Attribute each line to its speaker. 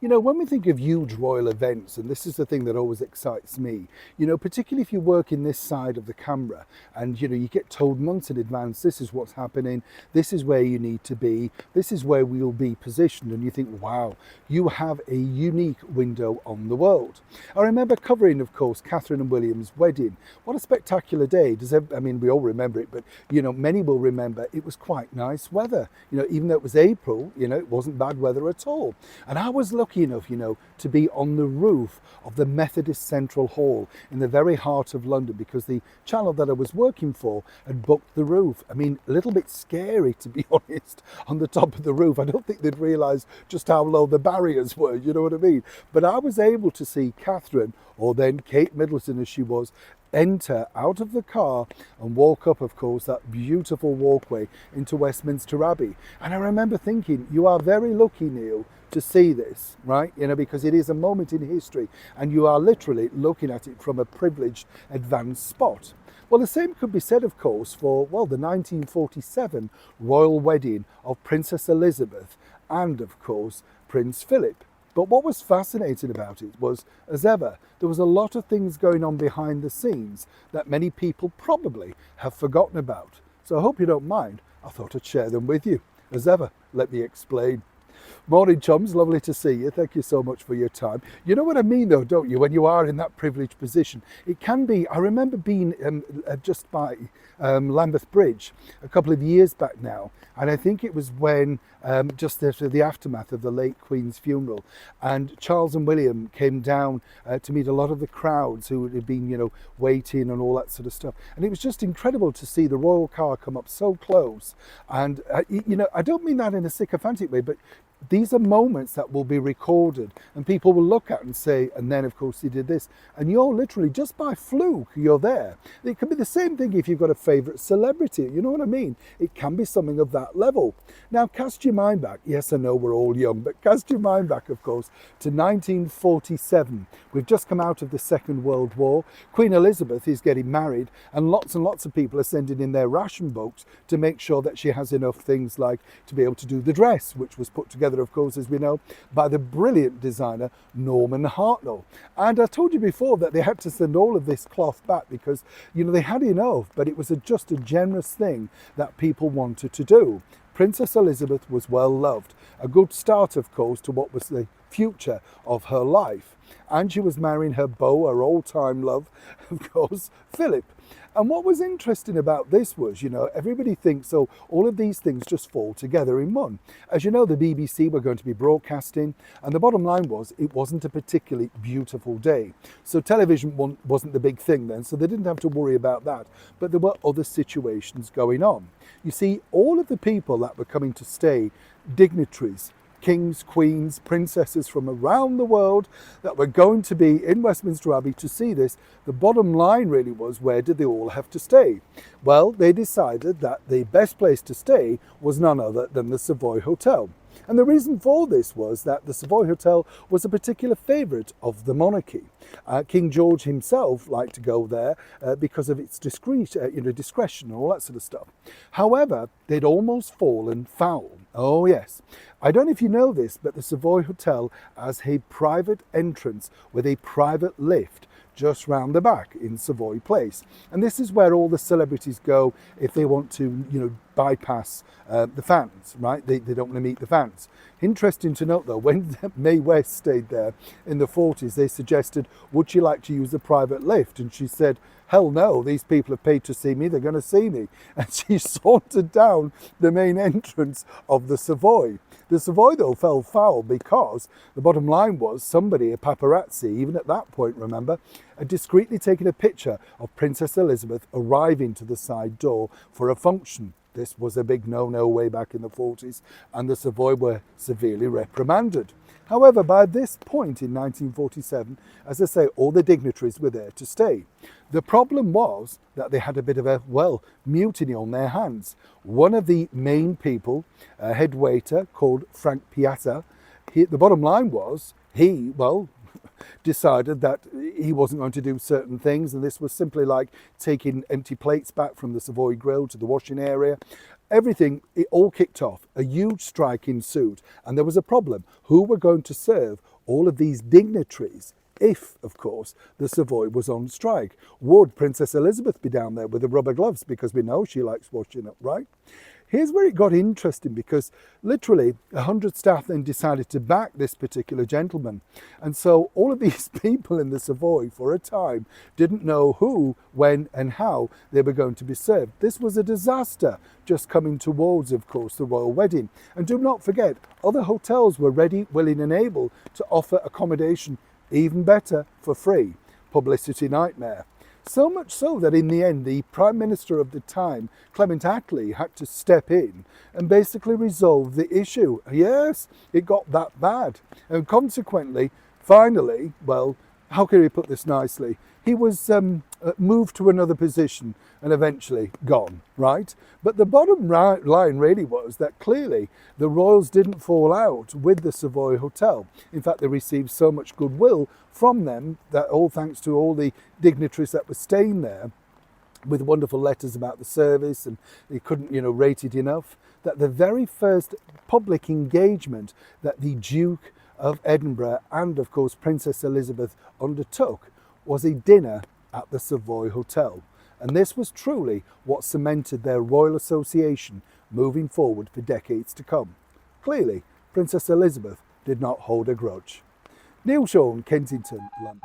Speaker 1: You know, when we think of huge royal events, and this is the thing that always excites me, you know, particularly if you work in this side of the camera and, you know, you get told months in advance, this is what's happening, this is where you need to be, this is where we'll be positioned. And you think, wow, you have a unique window on the world. I remember covering, of course, Catherine and William's wedding. What a spectacular day. I mean, we all remember it, but, you know, many will remember it was quite nice weather. You know, even though it was April, you know, it wasn't bad weather at all. And I was lucky enough, you know, to be on the roof of the Methodist Central Hall in the very heart of London, because the channel that I was working for had booked the roof. I mean, a little bit scary, to be honest, on the top of the roof. I don't think they'd realised just how low the barriers were, you know what I mean? But I was able to see Catherine, or then Kate Middleton as she was, enter out of the car and walk up, of course, that beautiful walkway into Westminster Abbey. And I remember thinking, you are very lucky, Neil, to see this, right? You know, because it is a moment in history and you are literally looking at it from a privileged, advanced spot. Well, the same could be said, of course, for, well, the 1947 royal wedding of Princess Elizabeth and, of course, Prince Philip. But what was fascinating about it was, as ever, there was a lot of things going on behind the scenes that many people probably have forgotten about. So I hope you don't mind. I thought I'd share them with you. As ever, let me explain. Morning, chums. Lovely to see you. Thank you so much for your time. You know what I mean, though, don't you? When you are in that privileged position, it can be. I remember being just by Lambeth Bridge a couple of years back now, and I think it was when just after the aftermath of the late Queen's funeral, and Charles and William came down to meet a lot of the crowds who had been, you know, waiting and all that sort of stuff. And it was just incredible to see the royal car come up so close. And you know, I don't mean that in a sycophantic way, but these are moments that will be recorded and people will look at and say, and then of course he did this, and you're literally just by fluke, you're there. It can be the same thing if you've got a favourite celebrity, you know what I mean? It can be something of that level. Now cast your mind back, yes I know we're all young, but cast your mind back of course to 1947. We've just come out of the Second World War. Queen Elizabeth is getting married and lots of people are sending in their ration books to make sure that she has enough things like to be able to do the dress, which was put together, of course, as we know, by the brilliant designer Norman Hartnell. And I told you before that they had to send all of this cloth back because, you know, they had enough, but it was just a generous thing that people wanted to do. Princess Elizabeth was well loved, a good start, of course, to what was the future of her life. And she was marrying her beau, her all-time love, of course, Philip. And what was interesting about this was, you know, everybody thinks, oh, all of these things just fall together in one. As you know, the BBC were going to be broadcasting, and the bottom line was it wasn't a particularly beautiful day. So television wasn't the big thing then, so they didn't have to worry about that. But there were other situations going on. You see, all of the people that were coming to stay, dignitaries, kings, queens, princesses from around the world that were going to be in Westminster Abbey to see this, the bottom line really was, where did they all have to stay? Well, they decided that the best place to stay was none other than the Savoy Hotel. And the reason for this was that the Savoy Hotel was a particular favourite of the monarchy. King George himself liked to go there because of its discretion and all that sort of stuff. However, they'd almost fallen foul. Oh yes. I don't know if you know this, but the Savoy Hotel has a private entrance with a private lift just round the back in Savoy Place. And this is where all the celebrities go if they want to, you know, bypass the fans, right? They don't want to meet the fans. Interesting to note though, when Mae West stayed there in the 40s, they suggested, would she like to use a private lift? And she said, hell no, these people have paid to see me, they're going to see me. And she sauntered down the main entrance of the Savoy. The Savoy, though, fell foul because the bottom line was somebody, a paparazzi, even at that point, remember, had discreetly taken a picture of Princess Elizabeth arriving to the side door for a function. This was a big no-no way back in the 40s, and the Savoy were severely reprimanded. However, by this point in 1947, as I say, all the dignitaries were there to stay. The problem was that they had a bit of a, well, mutiny on their hands. One of the main people, a head waiter called Frank Piazza, the bottom line was he, well, decided that he wasn't going to do certain things, and this was simply like taking empty plates back from the Savoy Grill to the washing area. Everything, it all kicked off. A huge strike ensued, and there was a problem. Who were going to serve all of these dignitaries, if, of course, the Savoy was on strike. Would Princess Elizabeth be down there with the rubber gloves? Because we know she likes washing up, right? Here's where it got interesting, because literally 100 staff then decided to back this particular gentleman. And so all of these people in the Savoy for a time didn't know who, when and how they were going to be served. This was a disaster just coming towards, of course, the royal wedding. And do not forget, other hotels were ready, willing and able to offer accommodation even better for free. Publicity nightmare. So much so that in the end, the Prime Minister of the time, Clement Attlee, had to step in and basically resolve the issue. Yes, it got that bad. And consequently, finally, well, how can we put this nicely? He was moved to another position and eventually gone, right? But the bottom line really was that clearly the royals didn't fall out with the Savoy Hotel. In fact, they received so much goodwill from them, that all thanks to all the dignitaries that were staying there, with wonderful letters about the service, and they couldn't, rate it enough, that the very first public engagement that the Duke of Edinburgh and, of course, Princess Elizabeth undertook was a dinner at the Savoy Hotel. And this was truly what cemented their royal association moving forward for decades to come. Clearly, Princess Elizabeth did not hold a grudge. Neil Sean, Kensington, London.